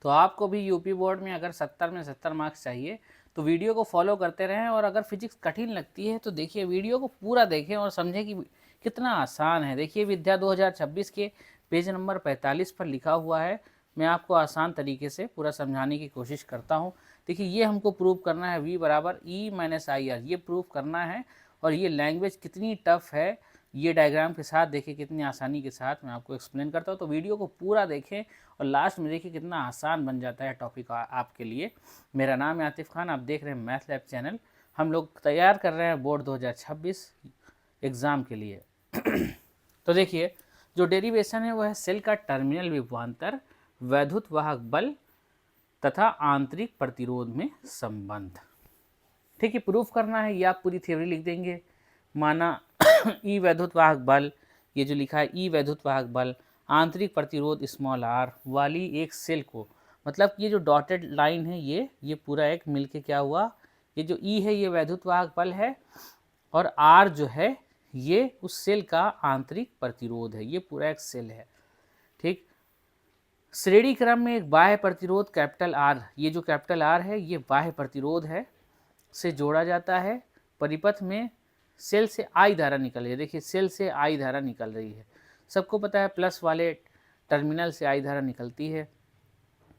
तो आपको भी यूपी बोर्ड में अगर 70 में 70 मार्क्स चाहिए तो वीडियो को फॉलो करते रहें, और अगर फिजिक्स कठिन लगती है तो देखिए वीडियो को पूरा देखें और समझें कि कितना आसान है। देखिए विद्या 2026 के पेज नंबर 45 पर लिखा हुआ है, मैं आपको आसान तरीके से पूरा समझाने की कोशिश करता हूँ। देखिए ये हमको प्रूव करना है v बराबर ई माइनस आई आर, ये प्रूव करना है। और ये लैंग्वेज कितनी टफ है, ये डायग्राम के साथ देखिए कितनी आसानी के साथ मैं आपको एक्सप्लेन करता हूँ। तो वीडियो को पूरा देखें और लास्ट में देखिए कितना आसान बन जाता है टॉपिक आपके लिए। मेरा नाम है आतिफ खान, आप देख रहे हैं मैथ लैब चैनल। हम लोग तैयार कर रहे हैं बोर्ड 2026 एग्ज़ाम के लिए। तो देखिए जो डेरिवेशन है वह है सेल का टर्मिनल विभवांतर, वैद्युत वाहक बल तथा आंतरिक प्रतिरोध में संबंध। ठीक है, प्रूफ करना है, ये आप पूरी थ्योरी लिख देंगे। माना ई वैद्युत वाहक बल, ये जो लिखा है ई वैद्युत वाहक बल आंतरिक प्रतिरोध स्मॉल आर वाली एक सेल को, मतलब ये जो डॉटेड लाइन है ये पूरा एक मिलके क्या हुआ, ये जो ई है ये वैद्युत वाहक बल है, और आर जो है ये उस सेल का आंतरिक प्रतिरोध है, ये पूरा एक सेल है। ठीक, श्रेणी क्रम में एक बाह्य प्रतिरोध कैपिटल आर, ये जो कैपिटल आर है ये बाह्य प्रतिरोध है, से जोड़ा जाता है। परिपथ में सेल से आई धारा निकल रही है, देखिए सेल से आई धारा निकल रही है, सबको पता है प्लस वाले टर्मिनल से आई धारा निकलती है।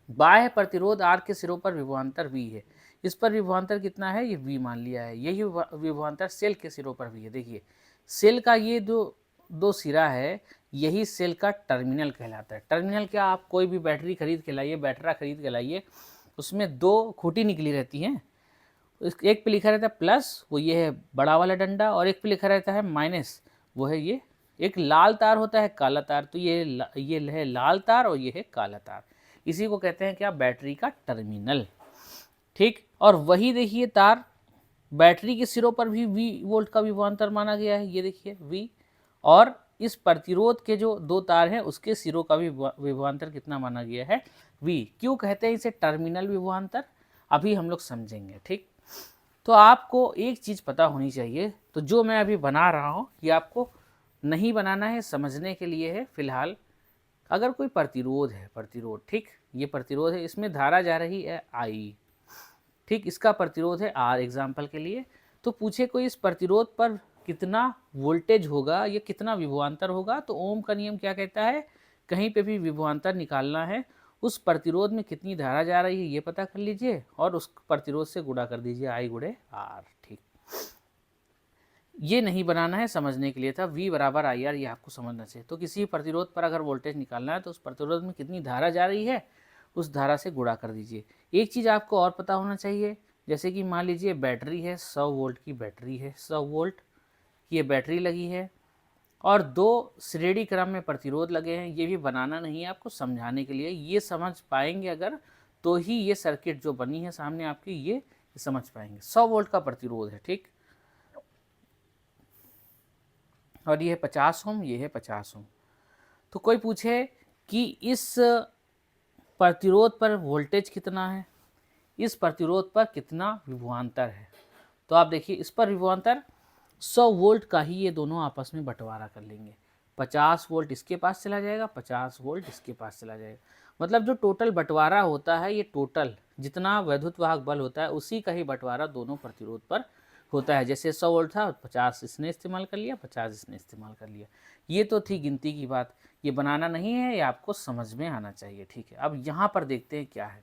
बाह्य प्रतिरोध आर के सिरों पर विभवांतर वी है, इस पर विभवांतर कितना है, ये वी मान लिया है। यही विभवांतर सेल के सिरों पर भी है। देखिए सेल का ये जो दो सिरा है यही सेल का टर्मिनल कहलाता है। टर्मिनल क्या, आप कोई भी बैटरी खरीद के लाइए, बैटरा खरीद के लाइए, उसमें दो खूंटी निकली रहती हैं, एक पे लिखा रहता है प्लस, वो ये है बड़ा वाला डंडा, और एक पे लिखा रहता है माइनस, वो है ये एक लाल तार होता है काला तार। तो ये है लाल तार और ये है काला तार, इसी को कहते हैं क्या, बैटरी का टर्मिनल। ठीक, और वही देखिए तार बैटरी के सिरों पर भी वी वोल्ट का विभवांतर माना गया है, ये देखिए वी, और इस प्रतिरोध के जो दो तार हैं उसके सिरों का भी विभवांतर कितना माना गया है, वी। क्यों कहते हैं इसे टर्मिनल विभवांतर, अभी हम लोग समझेंगे। ठीक, तो आपको एक चीज़ पता होनी चाहिए, तो जो मैं अभी बना रहा हूँ ये आपको नहीं बनाना है, समझने के लिए है फिलहाल। अगर कोई प्रतिरोध है, प्रतिरोध, ठीक, ये प्रतिरोध है, इसमें धारा जा रही है आई, ठीक, इसका प्रतिरोध है आर एग्जाम्पल के लिए। तो पूछे कोई इस प्रतिरोध पर कितना वोल्टेज होगा या कितना विभवांतर होगा, तो ओम का नियम क्या कहता है, कहीं पे भी विभवांतर निकालना है, उस प्रतिरोध में कितनी धारा जा रही है ये पता कर लीजिए और उस प्रतिरोध से गुणा कर दीजिए, आई गुणे आर। ठीक, ये नहीं बनाना है, समझने के लिए था। V बराबर आई आर, ये आपको समझना चाहिए। तो किसी प्रतिरोध पर अगर वोल्टेज निकालना है तो उस प्रतिरोध में कितनी धारा जा रही है उस धारा से गुणा कर दीजिए। एक चीज़ आपको और पता होना चाहिए, जैसे कि मान लीजिए बैटरी है, 100 वोल्ट की बैटरी है, 100 वोल्ट की ये बैटरी लगी है, और दो श्रेणी क्रम में प्रतिरोध लगे हैं। ये भी बनाना नहीं है, आपको समझाने के लिए, ये समझ पाएंगे अगर तो ही ये सर्किट जो बनी है सामने आपकी ये समझ पाएंगे। 100 वोल्ट का प्रतिरोध है, ठीक, और ये है 50 ओम, ये है 50 ओम। तो कोई पूछे कि इस प्रतिरोध पर वोल्टेज कितना है, इस प्रतिरोध पर कितना विभवांतर है, तो आप देखिए इस पर विभवांतर 100 वोल्ट का ही ये दोनों आपस में बंटवारा कर लेंगे। 50 वोल्ट इसके पास चला जाएगा, 50 वोल्ट इसके पास चला जाएगा। मतलब जो टोटल बंटवारा होता है, ये टोटल जितना वैद्युत वाहक बल होता है उसी का ही बंटवारा दोनों प्रतिरोध पर होता है। जैसे 100 वोल्ट था, 50 इसने इस्तेमाल कर लिया, 50 इसने इस्तेमाल कर लिया। ये तो थी गिनती की बात, ये बनाना नहीं है, ये आपको समझ में आना चाहिए। ठीक है, अब यहाँ पर देखते हैं क्या है।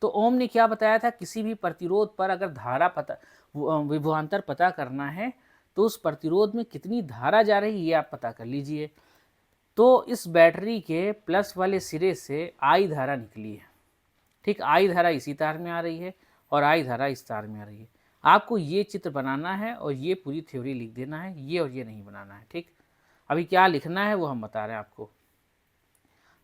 तो ओम ने क्या बताया था, किसी भी प्रतिरोध पर अगर धारा पता विभवांतर पता करना है तो उस प्रतिरोध में कितनी धारा जा रही है ये आप पता कर लीजिए। तो इस बैटरी के प्लस वाले सिरे से आई धारा निकली है, ठीक, आई धारा इसी तार में आ रही है और आई धारा इस तार में आ रही है। आपको ये चित्र बनाना है और ये पूरी थ्योरी लिख देना है, ये और ये नहीं बनाना है। ठीक, अभी क्या लिखना है वो हम बता रहे हैं आपको।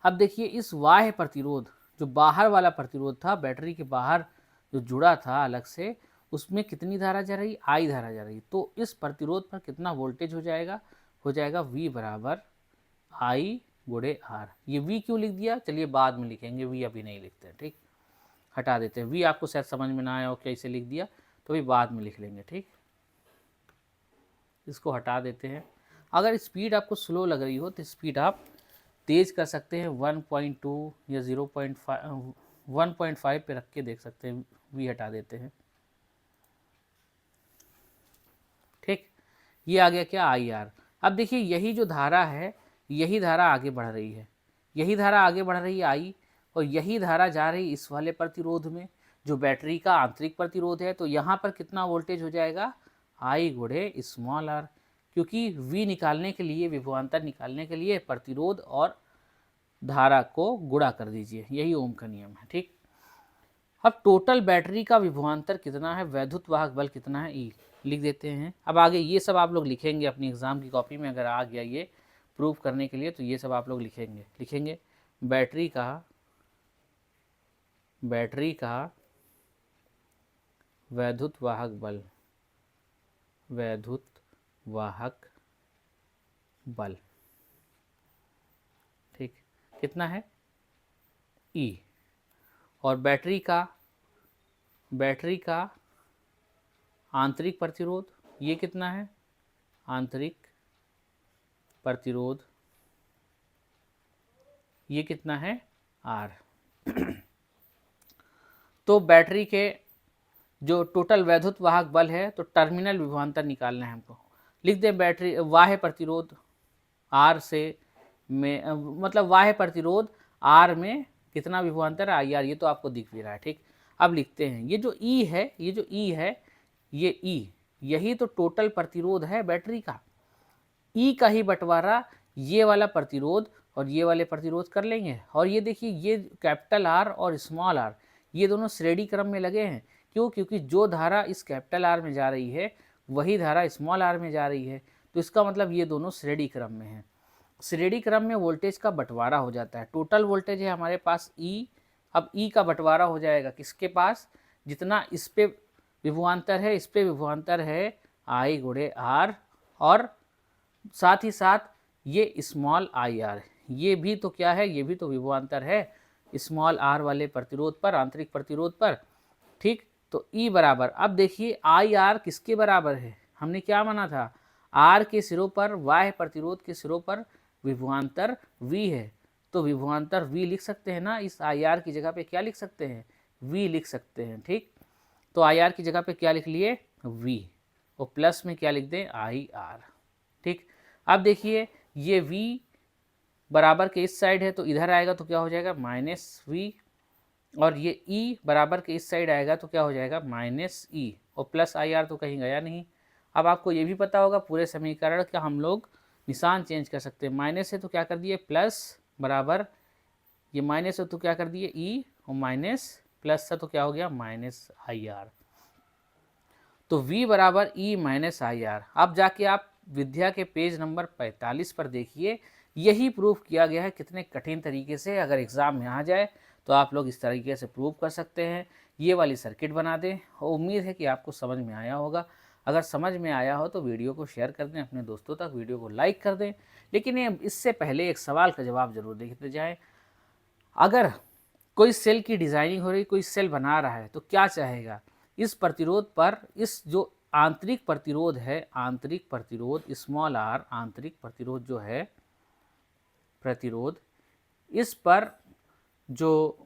अब देखिए इस बाह्य प्रतिरोध, जो बाहर वाला प्रतिरोध था, बैटरी के बाहर जो जुड़ा था अलग से, उसमें कितनी धारा जा रही, आई धारा जा रही। तो इस प्रतिरोध पर कितना वोल्टेज हो जाएगा, V बराबर आई गुणे आर। ये V क्यों लिख दिया, चलिए बाद में लिखेंगे, V अभी नहीं लिखते हैं। ठीक, हटा देते हैं, V आपको शायद समझ में ना आया हो कैसे लिख दिया, तो भी बाद में लिख लेंगे। ठीक, इसको हटा देते हैं। अगर स्पीड आपको स्लो लग रही हो तो स्पीड आप तेज़ कर सकते हैं, 1.2 या 1.5 पे रख के देख सकते हैं, V हटा देते हैं। ठीक, ये आ गया क्या, IR। अब देखिए यही जो धारा है, यही धारा आगे बढ़ रही है, यही धारा आगे बढ़ रही है I, और यही धारा जा रही इस वाले प्रतिरोध में जो बैटरी का आंतरिक प्रतिरोध है। तो यहाँ पर कितना वोल्टेज हो जाएगा, I गुणे स्मॉल r, क्योंकि V निकालने के लिए, विभवांतर निकालने के लिए प्रतिरोध और धारा को गुणा कर दीजिए, यही ओम का नियम है। ठीक, अब टोटल बैटरी का विभवांतर कितना है, वैद्युत वाहक बल कितना है, E लिख देते हैं। अब आगे ये सब आप लोग लिखेंगे अपनी एग्जाम की कॉपी में, अगर आ गया ये प्रूफ करने के लिए तो ये सब आप लोग लिखेंगे बैटरी का वैद्युत वाहक बल, ठीक, कितना है, E। और बैटरी का आंतरिक प्रतिरोध, ये कितना है, आंतरिक प्रतिरोध, ये कितना है, R। तो बैटरी के जो टोटल वैद्युत वाहक बल है, तो टर्मिनल विभवांतर निकालना है हमको। लिख दें बैटरी बाह्य प्रतिरोध R से में, मतलब बाह्य प्रतिरोध R में कितना विभवांतर है, IR, ये तो आपको दिख भी रहा है। ठीक, अब लिखते हैं ये जो E है, ये E, यही तो टोटल प्रतिरोध है बैटरी का। E का ही बंटवारा ये वाला प्रतिरोध और ये वाले प्रतिरोध कर लेंगे। और ये देखिए ये कैपिटल R और स्मॉल r, ये दोनों श्रेणी क्रम में लगे हैं। क्यों, क्योंकि जो धारा इस कैपिटल R में जा रही है वही धारा स्मॉल r में जा रही है, तो इसका मतलब ये दोनों श्रेणी क्रम में हैं। श्रेणी क्रम में वोल्टेज का बंटवारा हो जाता है। टोटल वोल्टेज है हमारे पास E, अब E का बंटवारा हो जाएगा किसके पास, जितना इस पे विभवांतर है, इस पे विभवांतर है I गुणे R, और साथ ही साथ ये स्मॉल IR, ये भी तो क्या है, ये भी तो विभवांतर है स्मॉल r वाले प्रतिरोध पर, आंतरिक प्रतिरोध पर। ठीक, तो E बराबर, अब देखिए IR किसके बराबर है, हमने क्या माना था, R के सिरों पर, बाह्य प्रतिरोध के सिरों पर विभवांतर V है, तो विभवांतर V लिख सकते हैं ना, इस IR की जगह पे क्या लिख सकते हैं, V लिख सकते हैं। ठीक, तो IR की जगह पे क्या लिख लिए, V, और प्लस में क्या लिख दें, IR। ठीक, अब देखिए ये V बराबर के इस साइड है तो इधर आएगा तो क्या हो जाएगा, -V, और ये E बराबर के इस साइड आएगा तो क्या हो जाएगा, -E, और प्लस IR तो कहीं गया नहीं। अब आपको ये भी पता होगा पूरे समीकरण का हम लोग निशान चेंज कर सकते हैं, माइनस है तो क्या कर दिए प्लस, बराबर ये माइनस है तो क्या कर दिए E, और माइनस प्लस था तो क्या हो गया -IR। तो V बराबर E माइनस IR। अब जाके आप विद्या के पेज नंबर 45 पर देखिए, यही प्रूफ किया गया है कितने कठिन तरीके से। अगर एग्ज़ाम में आ जाए तो आप लोग इस तरीके से प्रूव कर सकते हैं। ये वाली सर्किट बना दें, और उम्मीद है कि आपको समझ में आया होगा। अगर समझ में आया हो तो वीडियो को शेयर कर दें अपने दोस्तों तक, वीडियो को लाइक कर दें। लेकिन ये इससे पहले एक सवाल का जवाब जरूर देखते जाएँ। अगर कोई सेल की डिज़ाइनिंग हो रही, कोई सेल बना रहा है, तो क्या चाहेगा, इस प्रतिरोध पर, इस जो आंतरिक प्रतिरोध है, आंतरिक प्रतिरोध स्मॉल r, आंतरिक प्रतिरोध जो है प्रतिरोध, इस पर जो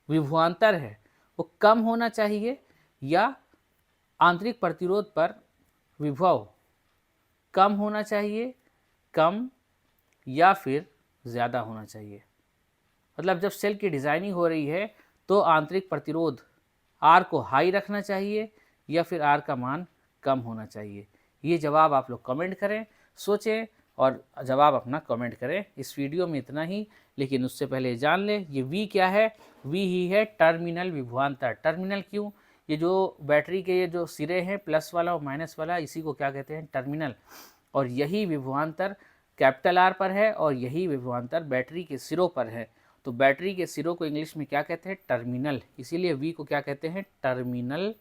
विभवांतर है वो कम होना चाहिए, या आंतरिक प्रतिरोध पर विभव कम होना चाहिए, कम, या फिर ज़्यादा होना चाहिए। मतलब जब सेल की डिज़ाइनिंग हो रही है तो आंतरिक प्रतिरोध R को हाई रखना चाहिए या फिर R का मान कम होना चाहिए। ये जवाब आप लोग कमेंट करें, सोचें और जवाब अपना कमेंट करें। इस वीडियो में इतना ही, लेकिन उससे पहले जान लें ये V क्या है, V ही है टर्मिनल विभवांतर। टर्मिनल क्यों, ये जो बैटरी के ये जो सिरे हैं प्लस वाला और माइनस वाला, इसी को क्या कहते हैं, टर्मिनल। और यही विभवांतर कैपिटल R पर है और यही विभवांतर बैटरी के सिरों पर है। तो बैटरी के सिरों को इंग्लिश में क्या कहते हैं, टर्मिनल। इसीलिए V को क्या कहते हैं, टर्मिनल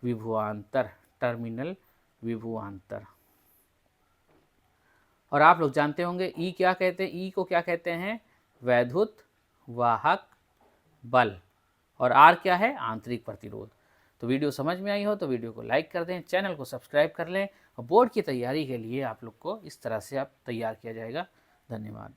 विभवांतर, टर्मिनल विभवांतर। और आप लोग जानते होंगे E क्या कहते हैं, E को क्या कहते हैं, वैद्युत वाहक बल, और R क्या है, आंतरिक प्रतिरोध। तो वीडियो समझ में आई हो तो वीडियो को लाइक कर दें, चैनल को सब्सक्राइब कर लें, और बोर्ड की तैयारी के लिए आप लोग को इस तरह से आप तैयार किया जाएगा। धन्यवाद।